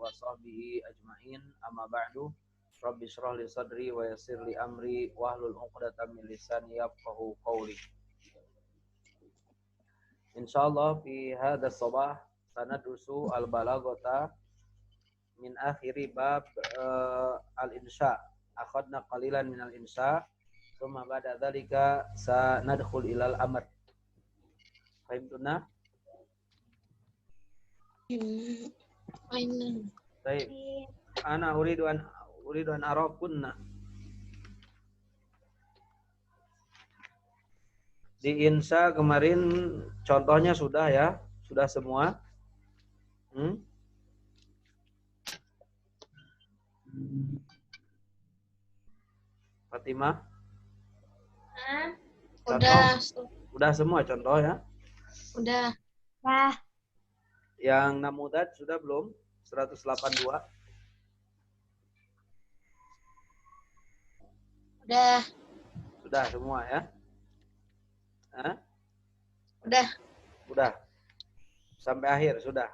wa sahbihi ajma'in. Amma ba'du. Rabbi shrah li sadri wa yassir li amri wahlul 'uqdatam min lisani yafqahu qawli. Insyaallah fi hadha sabah sanadrusu al-balaghata min akhiri bab al-insya. Akhadna qalilan min al-insya, thumma ba'da dzalika sanadkhul ilal amr. Fahimtuna? Baik. Ana uridu an arakunna. Di insya kemarin contohnya sudah ya, sudah semua. Fatimah? Udah semua contoh ya? Udah. Nah, Yang namudat sudah belum? 182. Udah. Sudah semua ya? Hah? Udah. Udah. Sampai akhir sudah.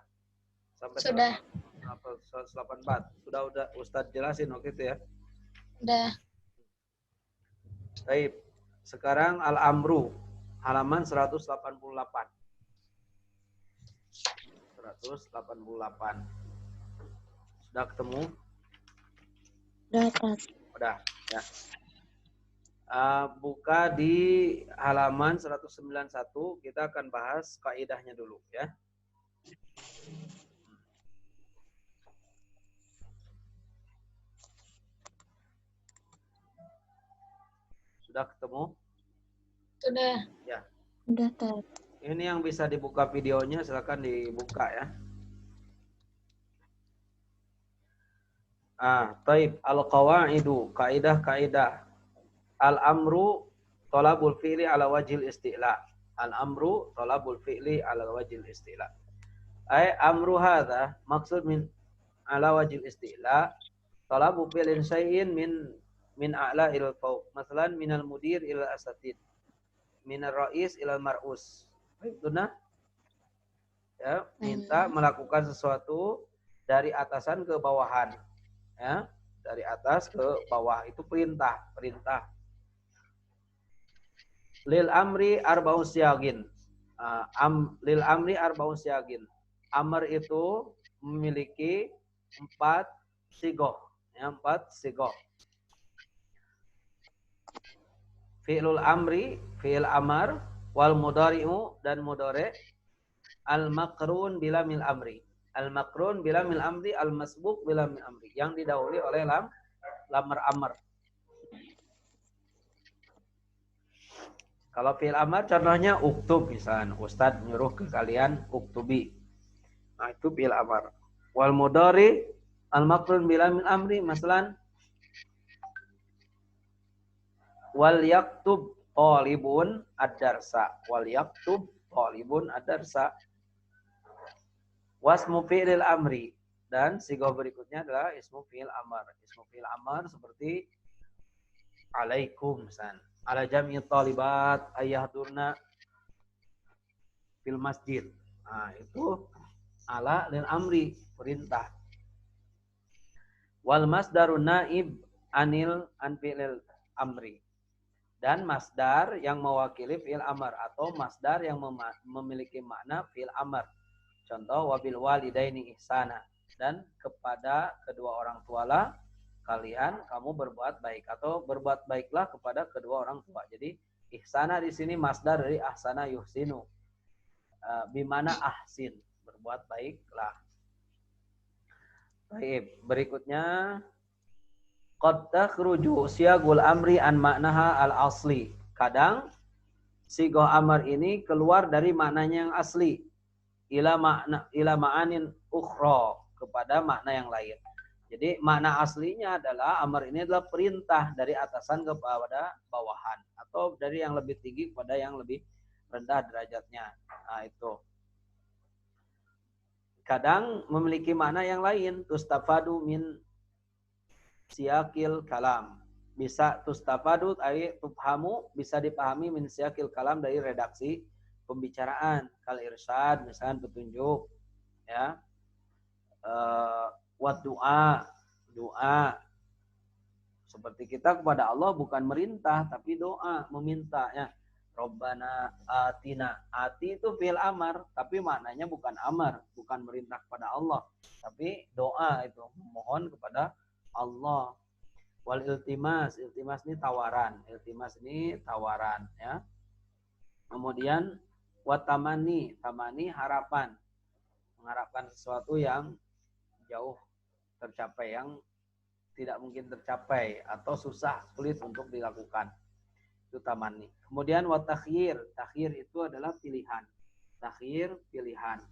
Sampai Sudah. 184. Sudah Ustadz jelasin waktu itu ya. Udah. Baik. Sekarang Al-Amru halaman 188. 188. Sudah ketemu? Udah ya. Buka di halaman 191, kita akan bahas kaidahnya dulu ya. Sudah ketemu? Sudah. Ya. udah tet. Ini yang bisa dibuka videonya silakan dibuka ya. Taib al-qawaidu, kaidah-kaidah. Al-amru talabul fi'li ala wajhil isti'la. Al-amru talabul fi'li ala wajhil isti'la. Ay amru hadha maksud min ala wajhil isti'la talabu fi'lin syai'in min a'la ila fawq. Masalan minal mudir ila asatid. Minar rais ila mar'us. Baiklah. Ya, minta melakukan sesuatu dari atasan ke bawahan. Ya, dari atas ke bawah itu perintah. Lil amri arba'un siyagin. Lil amri arba'un siyagin. Amr itu memiliki 4 sigoh. Ya, 4 sigoh. Fi'lul amri, fi'il amar, wal mudari'u dan mudari', al-makrun bila mil amri. Al-makrun bila mil amri, al-masbuk bila mil amri. Yang didahului oleh lamar amr. Kalau fi'il amar contohnya uktub misalnya. Ustadz nyuruh ke kalian uktubi. Nah itu fi'il amar. Wal mudari' al-makrun bila mil amri. Masalan wal yaktub talibun ad-darsa. Wal yaktub talibun ad-darsa. Wasmu fi'lil amri. Dan sigoh berikutnya adalah ismu fi'il amar. Ismu fi'il amar seperti alaikum misalnya. Ala jami talibat ayahdurna fil masjid. Nah, itu ala lil amri, perintah. Wal masdarun naib an fi'lil amri. Dan masdar yang mewakili fi'il amar atau masdar yang memiliki makna fi'il amar. Contoh wabil walidaini ihsana, dan kepada kedua orang tualah kalian kamu berbuat baik atau berbuat baiklah kepada kedua orang tua. Jadi ihsana di sini masdar dari ahsana yuhsinu. Bimana ahsin, berbuat baiklah. Baik, berikutnya qad takhruju siyagul amri an maknaha al-asli. Kadang sigoh amar ini keluar dari maknanya yang asli ila ma'anin ukhra, kepada makna yang lain. Jadi makna aslinya adalah amar ini adalah perintah dari atasan kepada bawahan atau dari yang lebih tinggi kepada yang lebih rendah derajatnya. Nah, itu. Kadang memiliki makna yang lain, tustafadu min siyakil kalam. Bisa tustafadu ay tufhamu, bisa dipahami min siyakil kalam dari redaksi pembicaraan, kal irsyad misalnya petunjuk ya. Wat doa, doa. Seperti kita kepada Allah bukan merintah tapi doa, meminta ya. Rabbana atina. Ati itu fi'il amar, tapi maknanya bukan amar, bukan merintah kepada Allah, tapi doa itu memohon kepada Allah. Wal iltimas, iltimas ini tawaran, iltimas ini tawaran ya. Kemudian watamani, tamani harapan, mengharapkan sesuatu yang jauh tercapai, yang tidak mungkin tercapai atau susah, sulit untuk dilakukan. Itu tamani. Kemudian wa takhir, takhir itu adalah pilihan. Takhir pilihan.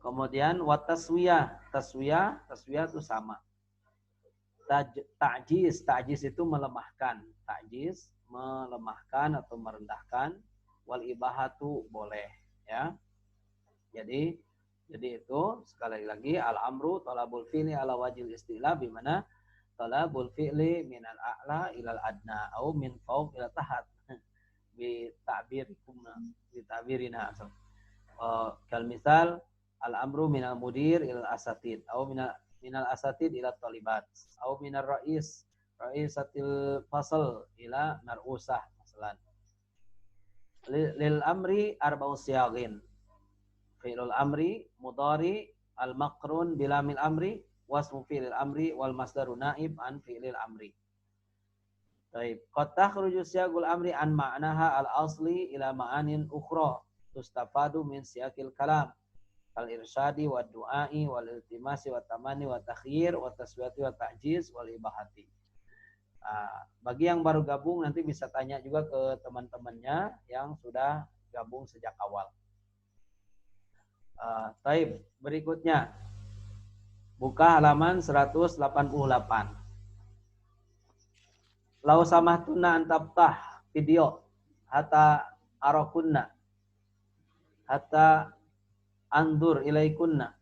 Kemudian wa taswiyah, taswiyah itu sama. Ta'jiz, ta'jiz itu melemahkan. Ta'jiz melemahkan atau merendahkan. Wal ibahatu boleh ya. Jadi itu sekali lagi al-amru talabul fi'li ala wajil istilah, di mana talabul fi'li minal a'la ilal adna au min fawq ila tahat bi ta'birina kal misal al-amru minal mudir ilal asatid au minal asatid ila talibat au minar ra'isatil fasl ila mar'usah masalan. Lil amri arba'u siyaghin. Fi'lul amri mudhari al-maqrun bilamil amri wasmu fi'lil amri wal masdaru naib an fi'lil amri. Baik, qad takhruju siyagul amri an ma'naha al-asli ila ma'anin ukhra tustafadu min siyaqil kalam kal irsyadi wad du'ai wal iltimasi wat tamani wat takhyir wat taswiyati wat ta'jiz wal ibahati. Bagi yang baru gabung nanti bisa tanya juga ke teman-temannya yang sudah gabung sejak awal. Taib, berikutnya buka halaman 188. Lau samahtuna antabtah video hatta arakunna hatta andur ilaikunna.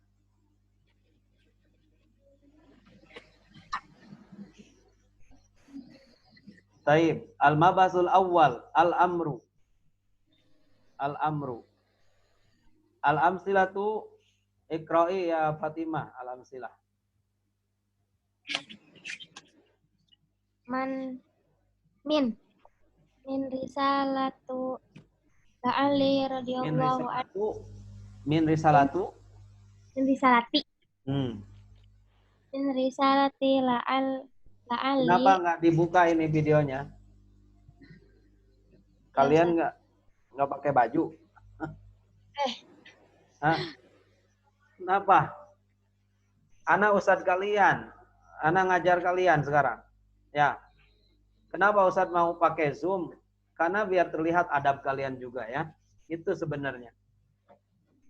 Taib, al-mabasul awal al-amru. Al-amru. Al-amsilatu ikra'i ya Fatimah, al-amsilah. Min risalatu la'ali radhiyallahu anhu. Min risalati. Min risalati la'ali. Kenapa nggak dibuka ini videonya? Kalian nggak pakai baju? Hah? Kenapa? Ana ustadz kalian, ana ngajar kalian sekarang. Ya. Kenapa ustadz mau pakai Zoom? Karena biar terlihat adab kalian juga ya. Itu sebenarnya.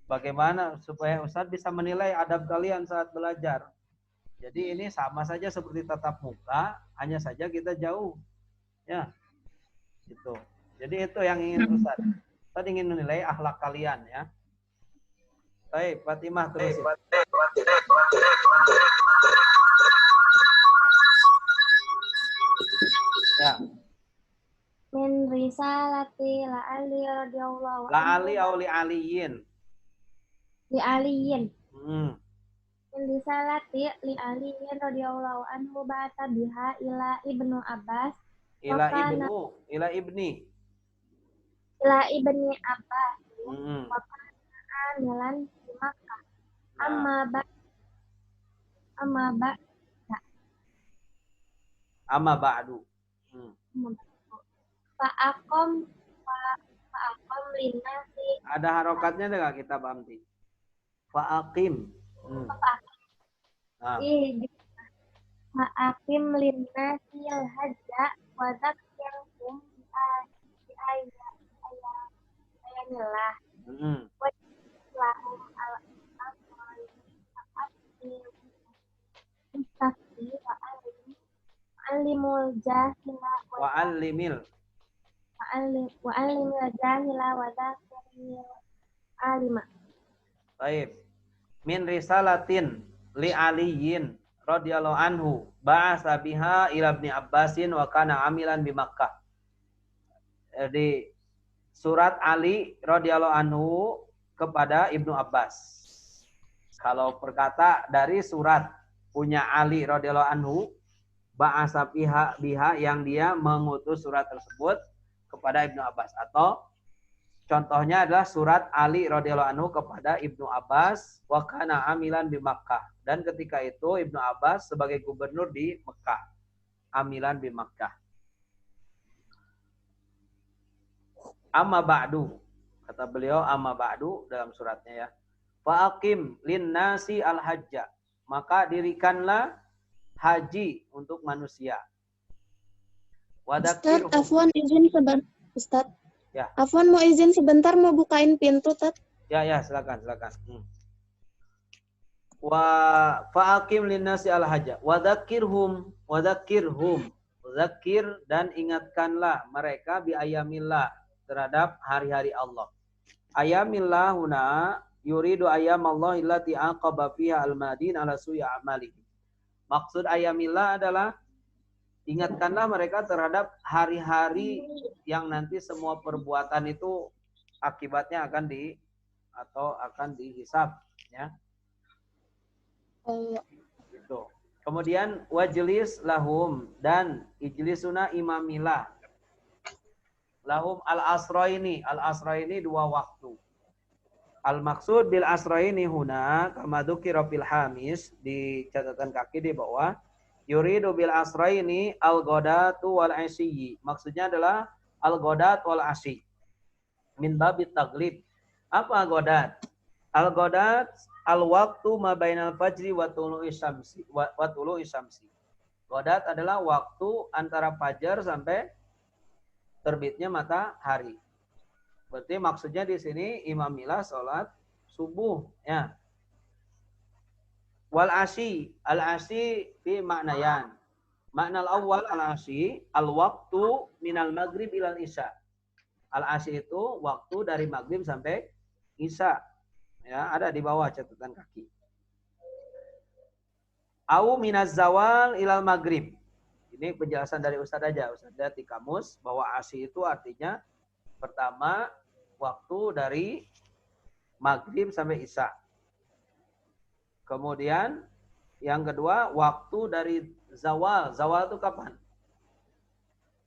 Bagaimana supaya ustadz bisa menilai adab kalian saat belajar. Jadi ini sama saja seperti tatap muka, hanya saja kita jauh. Ya. Gitu. Jadi itu yang ingin ustadz. Ustadz ingin menilai akhlak kalian ya. Baik, Fatimah terus. Ya. Min risalati la'ali radhiyallahu anhu. La'ali au li'aliyin. Li'aliyin. Min risalati li'aliyin radhiyallahu anhu ba'ata biha ila Ibnu Abbas. Ila ibni Abbas. Amilan di Makkah. Amma ba'du. Fa'akom linnasi. Ada harokatnya enggak kita Bamti? Fa'aqim. Fa'aqim linnasi al-hajja wa dzakirhum bi ayatillah. Wa lahum al-amri mustaqi wa'allimul jahila wa'allimil jahila wa dzakiril alima. Baik. Min risalatin li aliyin radhiyallahu anhu ba'asa biha ila Ibni Abbasin wa kana amilan bi Makkah. Jadi surat Ali radhiyallahu anhu kepada Ibnu Abbas. Kalau perkata dari surat punya Ali radhiyallahu anhu, ba'asa biha yang dia mengutus surat tersebut kepada Ibnu Abbas, atau contohnya adalah surat Ali radhiyallahu anhu kepada Ibnu Abbas wa kana amilan di Makkah, dan ketika itu Ibnu Abbas sebagai gubernur di Mekah, amilan di Makkah. Amma ba'du, kata beliau amma ba'du dalam suratnya ya. Fa'aqim linnasi al-hajja, maka dirikanlah haji untuk manusia. Ustaz, Afwan izin sebentar. Ustaz. Ya. Afwan mau izin sebentar, mau bukain pintu, Tat. Ya, silakan. Wa fa'aqim linnasi al-hajja wa dzakirhum, zakir dan ingatkanlah mereka bi ayamillah, terhadap hari-hari Allah. Ayamillah huna yuridu ayamallah illati aqaba fiha al-madin ala su'i amalihi. Maksud ayamillah adalah ingatkanlah mereka terhadap hari-hari yang nanti semua perbuatan itu akibatnya akan dihisab, ya. Gitu. Kemudian wajlis lahum, dan ijlisuna imamilah lahum al-asraini dua waktu. Al-maksud bil asraini huna kama dzukira fil hamis, di catatan kaki di bawah, yuridu bil asraini al-ghadatu wal asyi. Maksudnya adalah al-ghadat wal asyi. Min babit taglib. Apa ghadat? Al-ghadat al-waqtu ma bainal fajri wa tulu'i syamsi. Ghadat adalah waktu antara fajar sampai terbitnya matahari. Berarti maksudnya di sini imamilah sholat subuh, ya. Wal asyi, al asyi fi maknayan. Makna al-awwal al asyi al waktu minal maghrib ilal isya. Al asyi itu waktu dari maghrib sampai isya. Ya, ada di bawah catatan kaki. Au minaz zawal ilal maghrib. Ini penjelasan dari Ustadz aja. Ustadz lihat di kamus bahwa asyi itu artinya pertama waktu dari maghrib sampai isya. Kemudian yang kedua waktu dari zawal. Zawal itu kapan?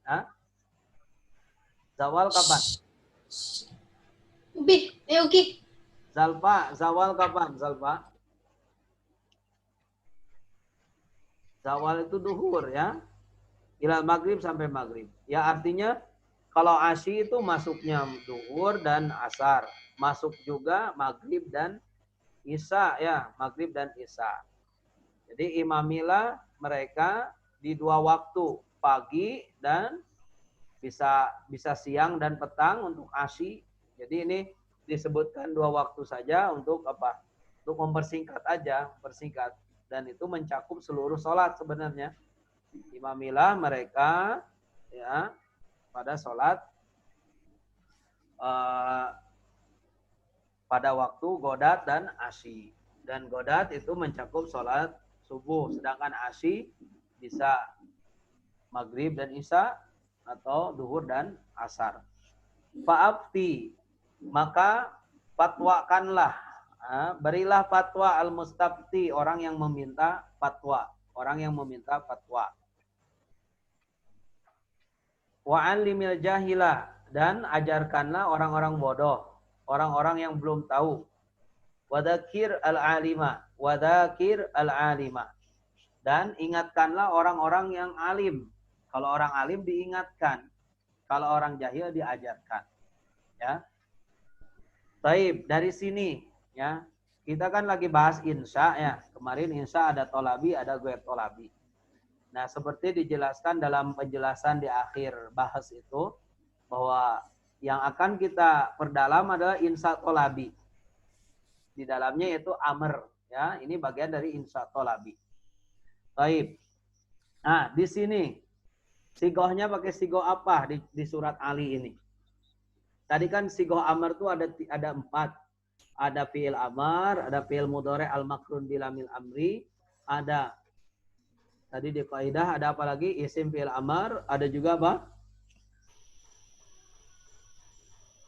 Hah? Zawal kapan? Oke. Zalfa, zawal kapan? Zalfa? Zawal itu duhur, ya. Ilal maghrib sampai maghrib. Ya, artinya kalau asyi itu masuknya duhur dan asar. Masuk juga maghrib dan isya, ya. Maghrib dan isya. Jadi imamilah mereka di dua waktu. Pagi dan bisa siang dan petang untuk asyi. Jadi ini disebutkan dua waktu saja untuk apa? Untuk mempersingkat aja, persingkat. Dan itu mencakup seluruh sholat sebenarnya. Imamilah mereka, ya, pada sholat pada waktu godat dan asyi. Dan godat itu mencakup sholat subuh, sedangkan asyi bisa maghrib dan isya atau duhur dan asar. Fa'afti, maka fatwakanlah, berilah fatwa al-mustafti, orang yang meminta fatwa, Wa'allimil jahilah, dan ajarkanlah orang-orang bodoh, orang-orang yang belum tahu. Wadakir al-alima, dan ingatkanlah orang-orang yang alim. Kalau orang alim diingatkan, kalau orang jahil diajarkan. Ya. Taib, dari sini, ya, kita kan lagi bahas insya, ya. Kemarin insya ada tolabi, ada ghair tolabi. Nah, seperti dijelaskan dalam penjelasan di akhir bahas itu, bahwa yang akan kita perdalam adalah insya tolabi. Di dalamnya itu amr, ya. Ini bagian dari insya tolabi. Taib. Nah, di sini sigohnya pakai sigoh apa di surat Ali ini? Tadi kan sigoh amr itu ada 4. Ada fi'il amar, ada fi'il mudhari' al-makrun bilamil amri, ada tadi di kaidah ada apa lagi? Isim fi'il amar, ada juga apa?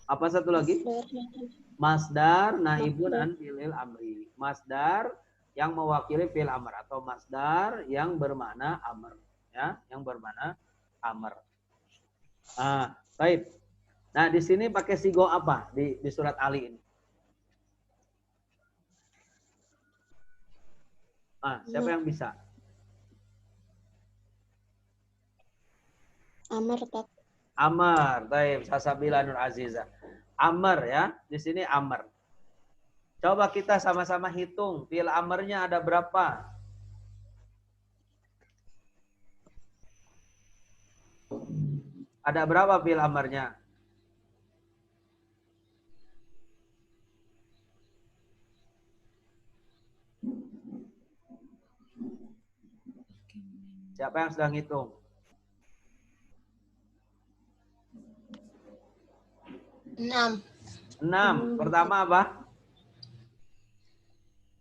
Apa satu lagi? Masdar naibun an fi'il amri. Masdar yang mewakili fi'il amr atau masdar yang bermakna amr, ya, yang bermakna amr. Ah, baik. Nah, di sini pakai sigo apa di surat Ali ini? Ah, siapa yang bisa? Amar, Tat. Amr, baik. Sasabila Nur Aziza. Amr ya, di sini amr. Coba kita sama-sama hitung fi'il amrnya ada berapa? Ada berapa fi'il amrnya? Siapa yang sedang hitung? 6. 6. Pertama apa?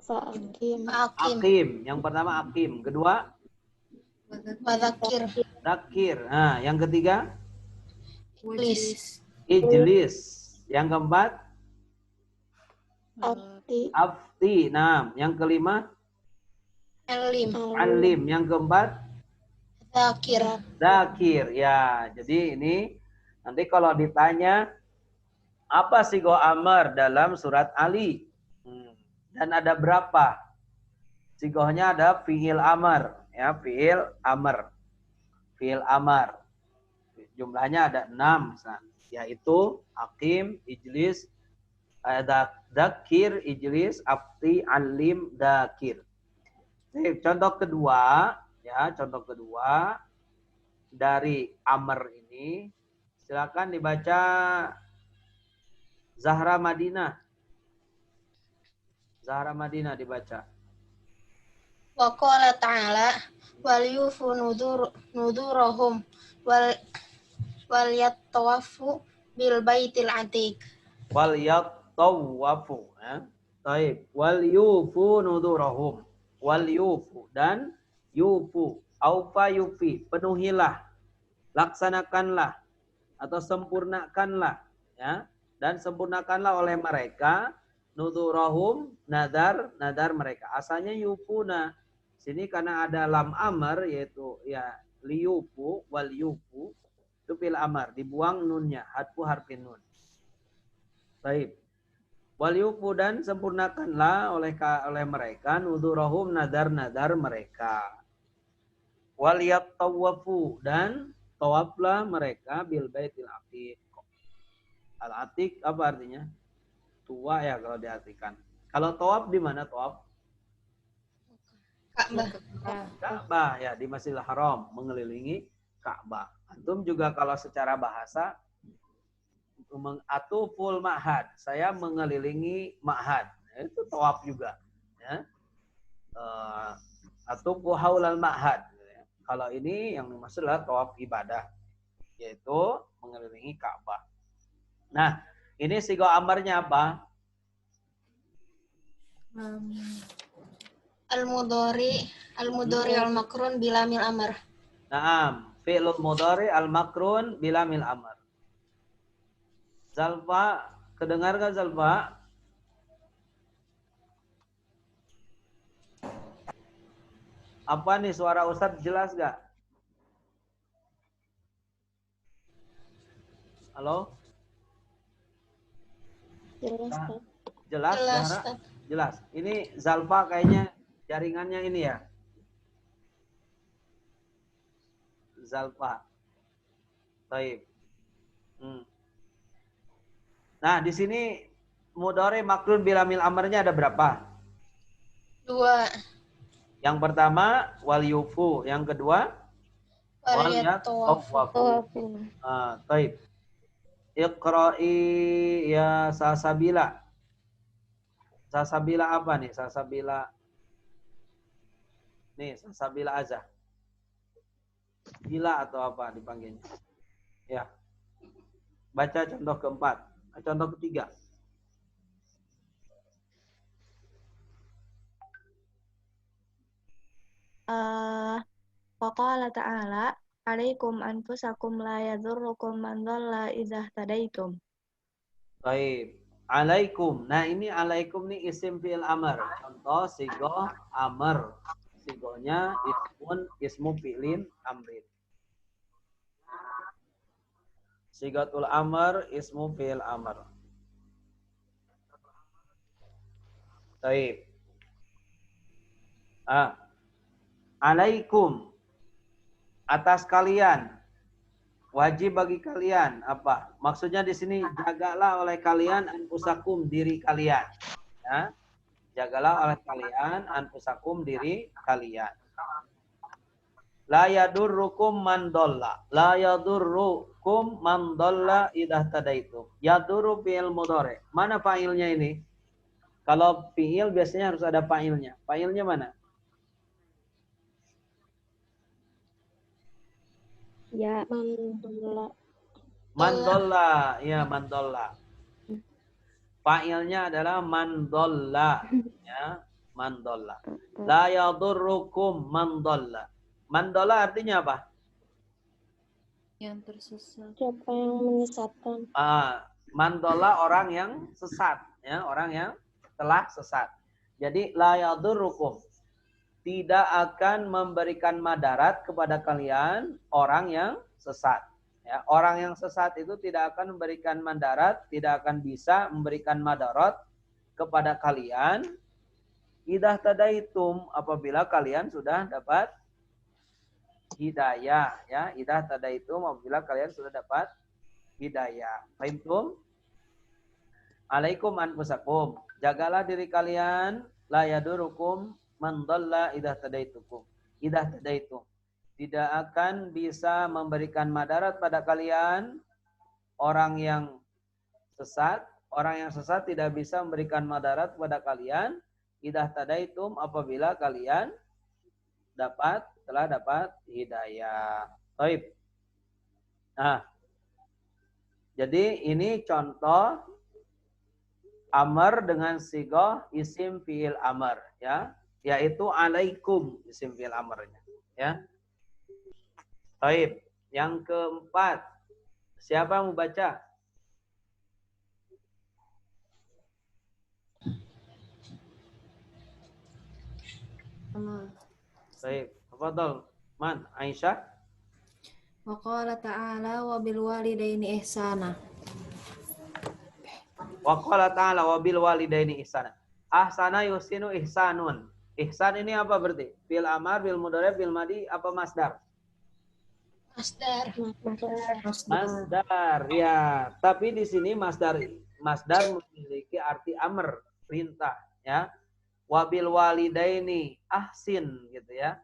Fa'akim. Hakim. Akim. Yang pertama akim. Kedua? Wadakir. Dakir. Nah, yang ketiga? Iblis. Ijlis. Yang keempat? Abdi. Afti. Nah, yang kelima? Alim. Alim. Yang keempat? Zakir. Dakir. Ya, jadi ini nanti kalau ditanya apa sigo amr dalam surat Ali? Dan ada berapa? Sigohnya ada fi'il amr, ya, fi'il amr. Fi'il amr. Jumlahnya ada 6, yaitu akim, ijlis, dakir, ijlis, afti, alim, dakir. Jadi, contoh kedua, ya, contoh kedua dari amr ini, silakan dibaca Zahra Madinah. Zahra Madinah dibaca. Wa qala ta'ala wal yufu nudurahum wal yattawafu bil baitil atiq. Wal yattawafu, ya. Baik, wal yufu nudurahum. Wal yufu dan yufu, aufa yufi, penuhilah, laksanakanlah atau sempurnakanlah, ya. Dan sempurnakanlah oleh mereka nudurahum, nadar mereka. Asalnya yufuna. Sini karena ada lam amr yaitu ya liyufu wal yufu itu fil amr, dibuang nunnya, hadfu harfin nun. Baik. Wal yufu dan sempurnakanlah oleh mereka nudurahum, nadar mereka. Wal yattawafu dan tawaflah mereka bil baitil atiq. Al atiq apa artinya? Tua ya kalau diartikan. Kalau tawaf di mana tawaf? Ka'bah. Ka'bah ya, di Masjidil Haram, mengelilingi Ka'bah. Antum juga kalau secara bahasa atuful ma'had, saya mengelilingi ma'had. Itu tawaf juga, ya. Atufu haulal ma'had. Kalau ini yang dimaksud adalah tawaf ibadah, yaitu mengelilingi Ka'bah. Nah, ini sigo amarnya apa? Al-mudhari al-makrun bilamil amr. Naam, fi'lul mudhari al-makrun bilamil amr. Zalfa, kedengar gak Zalfa? Apa nih suara Ustadz jelas gak? Halo? Jelas, Tat. Jelas, Jelas, Zahra? Tat. Jelas. Ini Zalfa kayaknya jaringannya ini ya. Zalfa. Baik. Nah, di sini mudhari makrun bilamil amarnya ada berapa? 2. Yang pertama wal yufu, yang kedua Wal wal yattawafu. yattawafu. Baik. Iqra'i ya sasabila. Sasabila apa nih? Sasabila. Nih, sasabila aja. Bila atau apa dipanggilnya? Ya. Baca contoh keempat. Contoh ketiga. Faqala ta'ala alaikum anfusakum la yadurrukum man dhalla idza tadaitum. Baik. Alaikum. Nah, ini alaikum nih isim fi'il amr. Contoh sigoh amr. Sigohnya ismu fi'lin amrin. Sigatul amr ismu fi'il amr. Baik. Alaikum. Atas kalian. Wajib bagi kalian apa? Maksudnya di sini jagalah oleh kalian anfusakum diri kalian. Ya. Jagalah oleh kalian anfusakum diri kalian. La yadurrukum man dhalla. La yadurrukum man dhalla idah tadaitum. Yadurru fi'il mudhari. Mana fa'ilnya ini? Kalau fi'il biasanya harus ada fa'ilnya. Fa'ilnya mana? Ya, mandola. Mandolla, ya mandolla. Fa'ilnya adalah mandolla, ya mandolla. La yadurrukum mandolla. Mandolla artinya apa? Yang tersesat. Siapa yang menyesatkan? Mandolla orang yang sesat, ya orang yang telah sesat. Jadi la yadurrukum. Tidak akan memberikan madarat kepada kalian orang yang sesat. Ya, orang yang sesat itu tidak akan memberikan madarat, tidak akan bisa memberikan madarat kepada kalian. Idah tadaitum apabila kalian sudah dapat hidayah. Ya, idah tadaitum apabila kalian sudah dapat hidayah. Fahimtum? Alaikum anfusakum. Jagalah diri kalian. La yadurukum man dhalla idah tadaitukum. Idah tadaitum. Tidak akan bisa memberikan madarat pada kalian orang yang sesat. Orang yang sesat tidak bisa memberikan madarat pada kalian. Idah tadaitum apabila kalian telah dapat hidayah. Baik. Nah, jadi ini contoh amr dengan sigoh isim fi'il amr, ya. Yaitu alaikum isim fi'il amrnya, ya. Baik, yang keempat. Siapa yang mau baca? Baik, tafadhal. Man, Aisyah. Wa qala ta'ala wa bil walidaini ihsana. Wa qala ta'ala wa bil walidaini ihsana. Ahsana yusinu ihsanun. Ihsan ini apa berarti? Fil amar, bil mudhari, bil madi, apa masdar? Masdar. Masdar, ya. Tapi di sini masdar memiliki arti amr, perintah, ya. Wabil walidaini ahsin, gitu ya.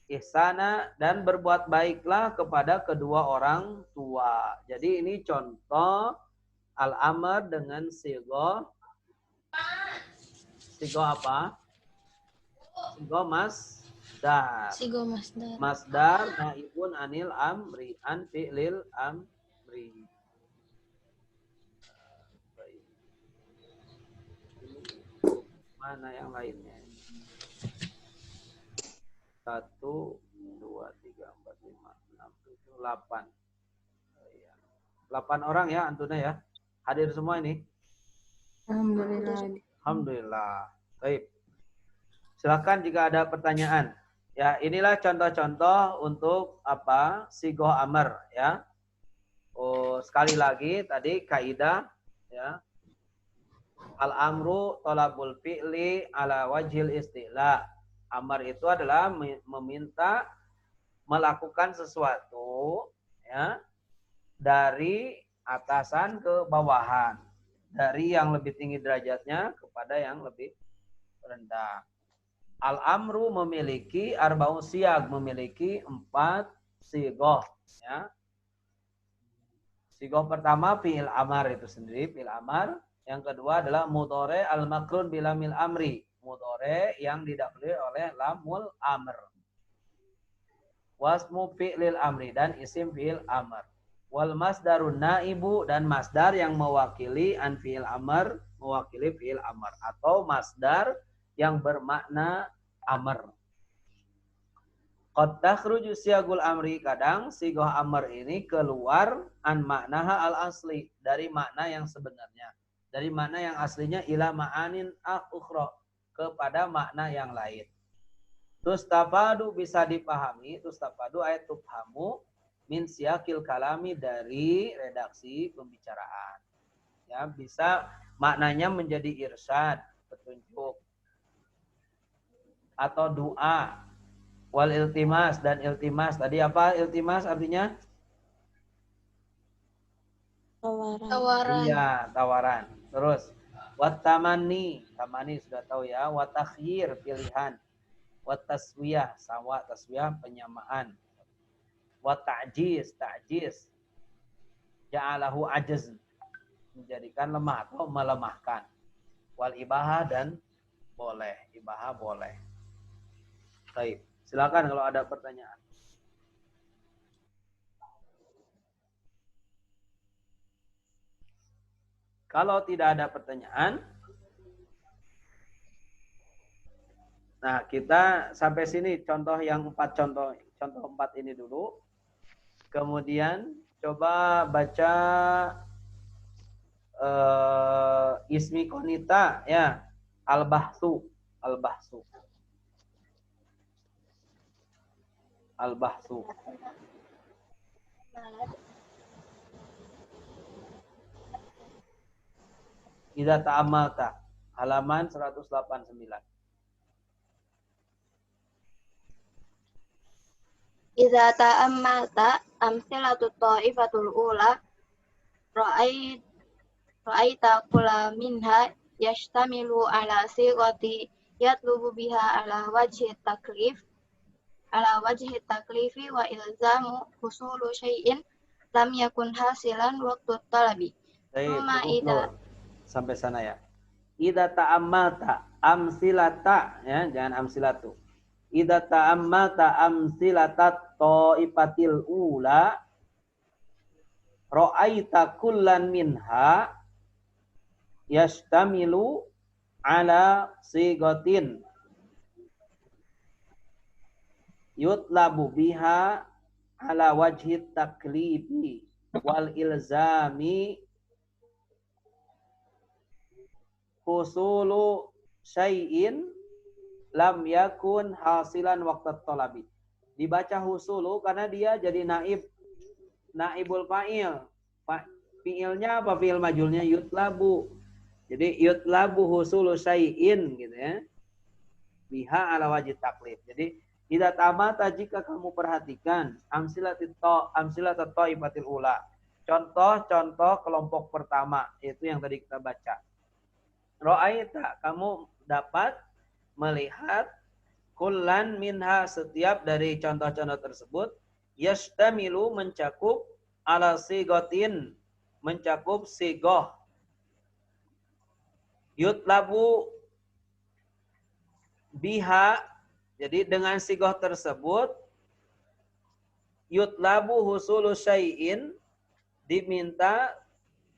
Ihsana, dan berbuat baiklah kepada kedua orang tua. Jadi ini contoh al-amr dengan sigo apa? Sigo masdar. Sigo masdar. Masdar naibun anil amri, an fi'lil amri. Mana yang lainnya? 1, 2, 3, 4, 5, 6, 7, 8. 8 orang ya antuna ya. Hadir semua ini. Alhamdulillah. Alhamdulillah. Baik. Silakan jika ada pertanyaan. Ya, inilah contoh-contoh untuk apa? Sigoh amr, ya. Oh, sekali lagi tadi kaidah, ya. Al-amru thalabul fi'li ala wajhil istila. Amar itu adalah meminta melakukan sesuatu, ya, dari atasan ke bawahan, dari yang lebih tinggi derajatnya kepada yang lebih rendah. Al-amru memiliki arba'u siyag, memiliki 4 sigoh, ya. Sigoh pertama fi'il amar itu sendiri, fi'il amar. Yang kedua adalah mudhari al-makrun bilamil amri, mudhari yang didahului oleh lamul amr. Wasmu fi'lil amri, dan isim fi'il amr. Wal masdarun naibu, dan masdar yang mewakili an fi'il amr, mewakili fi'il amr, atau masdar yang bermakna amr. Qad takhruju siyagul amri, kadang sigoh amr ini keluar an maknaha al asli, dari makna yang sebenarnya. dari makna yang aslinya ila ma'anin ukhra, kepada makna yang lain. Tustafadu bisa dipahami, tustafadu ayat tufhamu min siyakil kalami, dari redaksi pembicaraan. Ya, bisa maknanya menjadi irsyad, petunjuk, atau doa. Wal iltimas, dan iltimas. Tadi apa iltimas artinya? Tawaran. Tawaran. Iya, tawaran. Terus wat tamani, tamani sudah tahu ya. Wat takhyir, pilihan. Wat taswiyah, sawa, taswiyah penyamaan. Wat ta'jiz, ta'jiz. Ja'alahu ajaz, menjadikan lemah atau melemahkan. Wal ibahah, dan boleh, ibahah boleh. Baik, silakan kalau ada pertanyaan. Kalau tidak ada pertanyaan, nah kita sampai sini contoh yang 4, contoh 4 ini dulu. Kemudian coba baca ismi konita ya, al-bahsu, al-bahsu. Al-bahsu. Idza ta'amalta, halaman 189. Idza ta'ammalta amsilatu ta'ifatul ula ra'aita kulla minha yashtamilu ala sighati yatlubu biha ala wajhi taklifi wa ilzamu husulu syai'in lam yakun hasilan waktu talabi. Sampai sana ya. Idza ta'ammalta amsilata, ya, jangan amsilatu. Idza ta'ammalta amsilata ta'ifatil ula ra'aita kullan minha yastamilu ala sigatin yutlabu biha ala wajhi taklifi wal ilzami husulu syai'in lam yakun hasilan waqtat talabi. Dibaca husulu karena dia jadi naibul fa'il. Fi'ilnya apa? Fi'il majulnya yutlabu. Jadi yutlabu husulu syai'in gitu ya. Biha ala wajib taklif. Jadi tidak tamata jika kamu perhatikan amsilatat thaifatil ula. Contoh-contoh kelompok pertama itu yang tadi kita baca. Ra'aita, kamu dapat melihat kullan minha, setiap dari contoh-contoh tersebut yastamilu, mencakup ala sigotin, mencakup sigoh, yutlabu biha, jadi dengan sigoh tersebut yutlabu husulu syai'in, diminta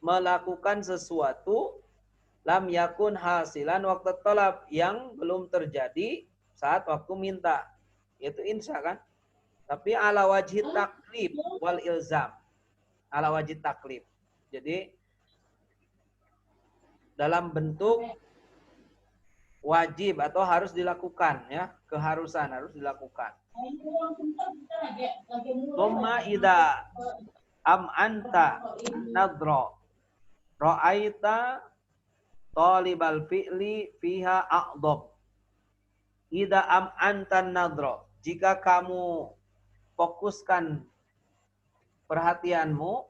melakukan sesuatu lam yakun hasilan waktu tolab, yang belum terjadi saat waktu minta, yaitu insya kan. Tapi ala wajib taklif wal ilzam, ala wajib taklif, jadi dalam bentuk wajib atau harus dilakukan ya, keharusan harus dilakukan. Thumma idza am anta nadra ra'aita talibal fi'li fiha a'dhab. Idza am anta nadra, jika kamu fokuskan perhatianmu,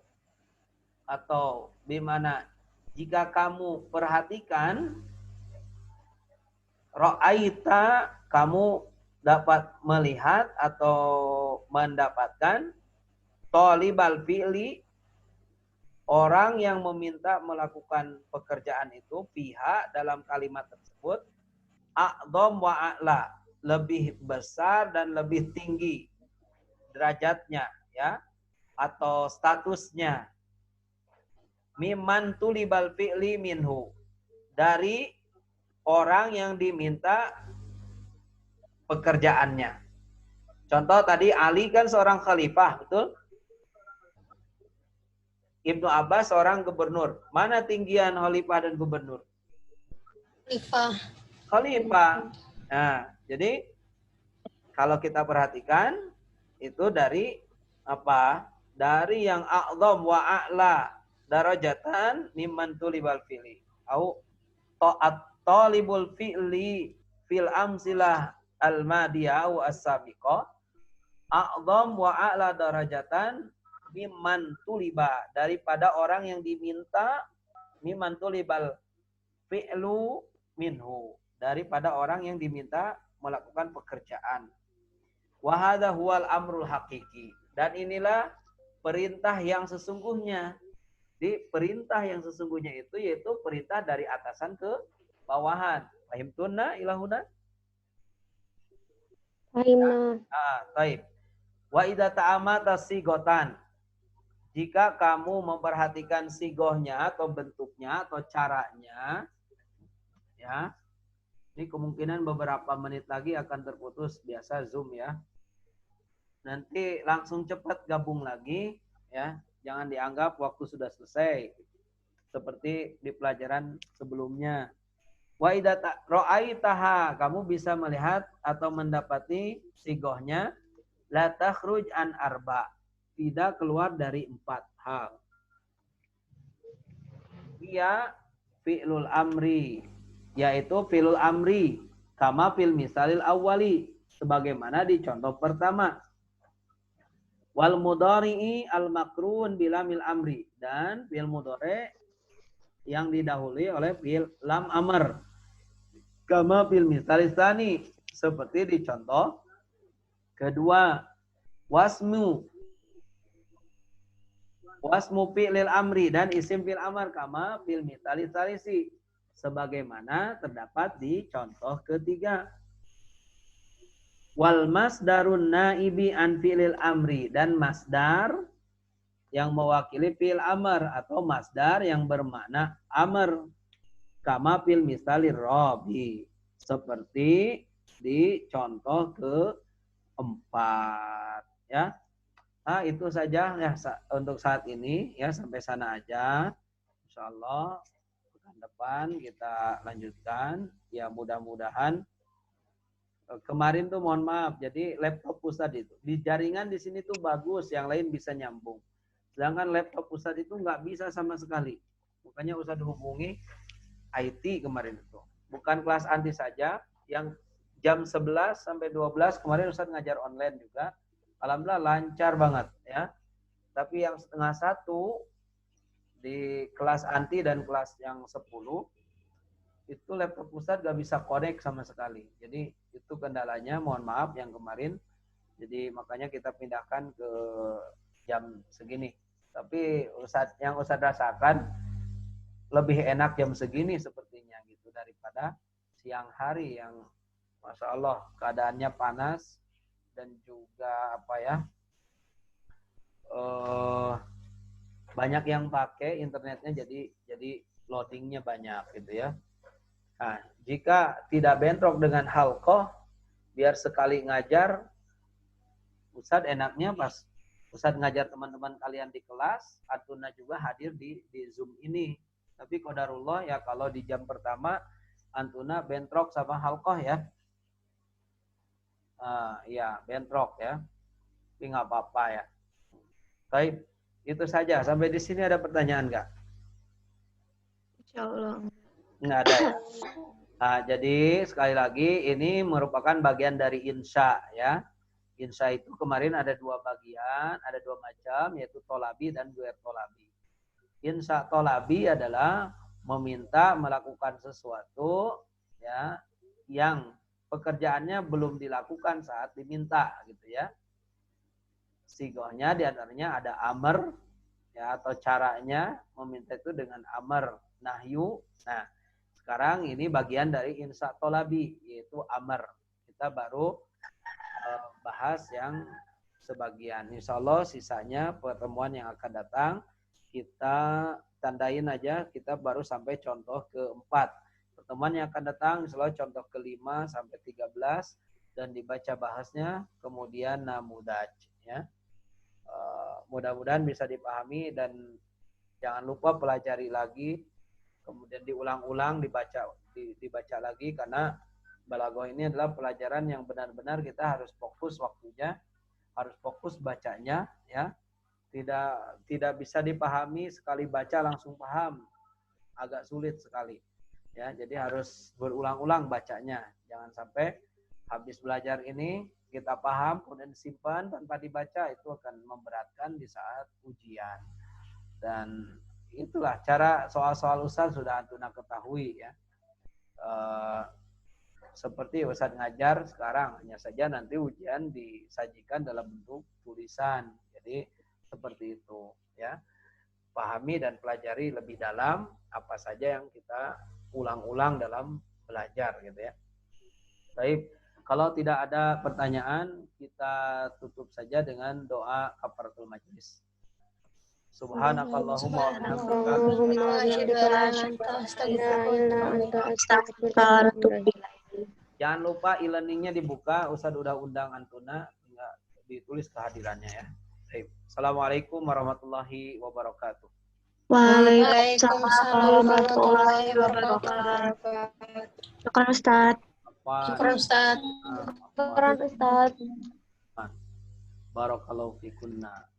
atau bimana jika kamu perhatikan, ra'aita, kamu dapat melihat atau mendapatkan, talibal fi'li, orang yang meminta melakukan pekerjaan itu, fiha, dalam kalimat tersebut, a'dham wa a'la, lebih besar dan lebih tinggi derajatnya ya, atau statusnya, mimman tulibal fi'li minhu, dari orang yang diminta pekerjaannya. Contoh tadi Ali kan seorang khalifah, betul? Ibnu Abbas seorang gubernur. Mana tinggian khalifah dan gubernur? Khalifah. Khalifah. Nah, jadi kalau kita perhatikan itu dari apa? Dari yang a'zam wa a'la darajatan mimman tulibal fi'li. Au ta'at talibul fi'li fil amsilah al-madiyah wa as-sabiqah. A'zam wa a'la darajatan mimman tuliba, daripada orang yang diminta, mimman tulibal fi'lu minhu, daripada orang yang diminta melakukan pekerjaan. Wa hadza huwal amrul haqiqi, dan inilah perintah yang sesungguhnya. Di perintah yang sesungguhnya itu yaitu perintah dari atasan ke bawahan. Fahim tunna ilahuna? Fahimna. Taib. Wa idza ta'amata sigotan, jika kamu memperhatikan sigohnya atau bentuknya atau caranya, ya, ini kemungkinan beberapa menit lagi akan terputus, biasa Zoom ya. Nanti langsung cepat gabung lagi, ya, jangan dianggap waktu sudah selesai, seperti di pelajaran sebelumnya. Wa idza ra'aitaha, kamu bisa melihat atau mendapati sigohnya, la takhruj an arba, tidak keluar dari 4 hal. Ia fi'lul amri, yaitu fi'lul amri, kama fil misalil awwali, sebagaimana di contoh pertama. Wal mudhari'i al makrun bilamil amri, dan fi'il mudhari' yang didahului oleh fi'il lam amr. Kama fil misalis tsani, seperti di contoh kedua. Wasmu fi'lil amri, dan isim fi'il amr kama fil misali salisi, sebagaimana terdapat di contoh ketiga. Wal masdarun naibi an fi'lil amri, dan masdar yang mewakili fi'il amr atau masdar yang bermakna amr kama fil misali rabi, seperti di contoh keempat, ya. Nah, itu saja ya untuk saat ini, ya, sampai sana aja. Insyaallah pekan depan kita lanjutkan. Ya, mudah-mudahan kemarin tuh mohon maaf, jadi laptop Ustadz itu di jaringan di sini tuh bagus, yang lain bisa nyambung. Sedangkan laptop Ustadz itu nggak bisa sama sekali. Makanya Ustadz hubungi IT kemarin itu. Bukan kelas anti saja, yang jam 11 sampai 12 kemarin Ustadz ngajar online juga. Alhamdulillah lancar banget ya. Tapi yang setengah 1 di kelas anti dan kelas yang 10 itu laptop Ustadz gak bisa connect sama sekali. Jadi itu kendalanya, mohon maaf yang kemarin. Jadi makanya kita pindahkan ke jam segini. Tapi yang Ustadz rasakan lebih enak jam segini sepertinya gitu daripada siang hari yang Masya Allah keadaannya panas. Dan juga apa ya, banyak yang pakai internetnya, jadi loadingnya banyak gitu ya. Nah, jika tidak bentrok dengan halqah, biar sekali ngajar, Ustadz enaknya pas Ustadz ngajar teman-teman kalian di kelas, Antuna juga hadir di Zoom ini. Tapi qadarullah ya, kalau di jam pertama Antuna bentrok sama halqah ya. Ya, bentrok ya. Tapi nggak apa-apa ya. Baik, itu saja. Sampai di sini ada pertanyaan nggak? Insyaallah. Nggak ada ya. Nah, jadi sekali lagi ini merupakan bagian dari insya ya. Insya itu kemarin ada 2 bagian, ada 2 macam, yaitu tolabi dan guer tolabi. Insya tolabi adalah meminta melakukan sesuatu ya yang pekerjaannya belum dilakukan saat diminta gitu ya. Sigohnya diantaranya ada amr ya, atau caranya meminta itu dengan amr, nahyu. Nah, sekarang ini bagian dari insya tolabi, yaitu amr. Kita baru bahas yang sebagian. Insya Allah sisanya pertemuan yang akan datang kita tandain aja, kita baru sampai contoh keempat. Pertemuan yang akan datang insya Allah contoh ke-5 sampai 13 dan dibaca bahasnya, kemudian namudaj ya. Mudah-mudahan bisa dipahami dan Jangan lupa pelajari lagi, kemudian diulang-ulang, dibaca lagi, karena balaghah ini adalah pelajaran yang benar-benar kita harus fokus waktunya, harus fokus bacanya, ya. Tidak bisa dipahami sekali baca langsung paham, agak sulit sekali, ya. Jadi harus berulang-ulang bacanya. Jangan sampai habis belajar ini kita paham kemudian simpan tanpa dibaca, itu akan memberatkan di saat ujian. Dan itulah cara soal-soal Ustaz sudah Antuna ketahui, ya. Seperti Ustaz ngajar sekarang, hanya saja nanti ujian disajikan dalam bentuk tulisan. Jadi seperti itu, ya. Pahami dan pelajari lebih dalam apa saja yang kita ulang-ulang dalam belajar, gitu ya. Baik, kalau tidak ada pertanyaan, kita tutup saja dengan doa kafaratul majlis. Subhanakallahumma wa bihamdika. Jangan lupa e-learningnya dibuka, Ustaz udah undang Antuna, tinggal ditulis kehadirannya, ya. Baik. Assalamualaikum warahmatullahi wabarakatuh. Waalaikumsalam warahmatullahi wabarakatuh. Syukran Ustaz. Syukran Ustaz. Syukran Ustaz. Barakallahu fikunna.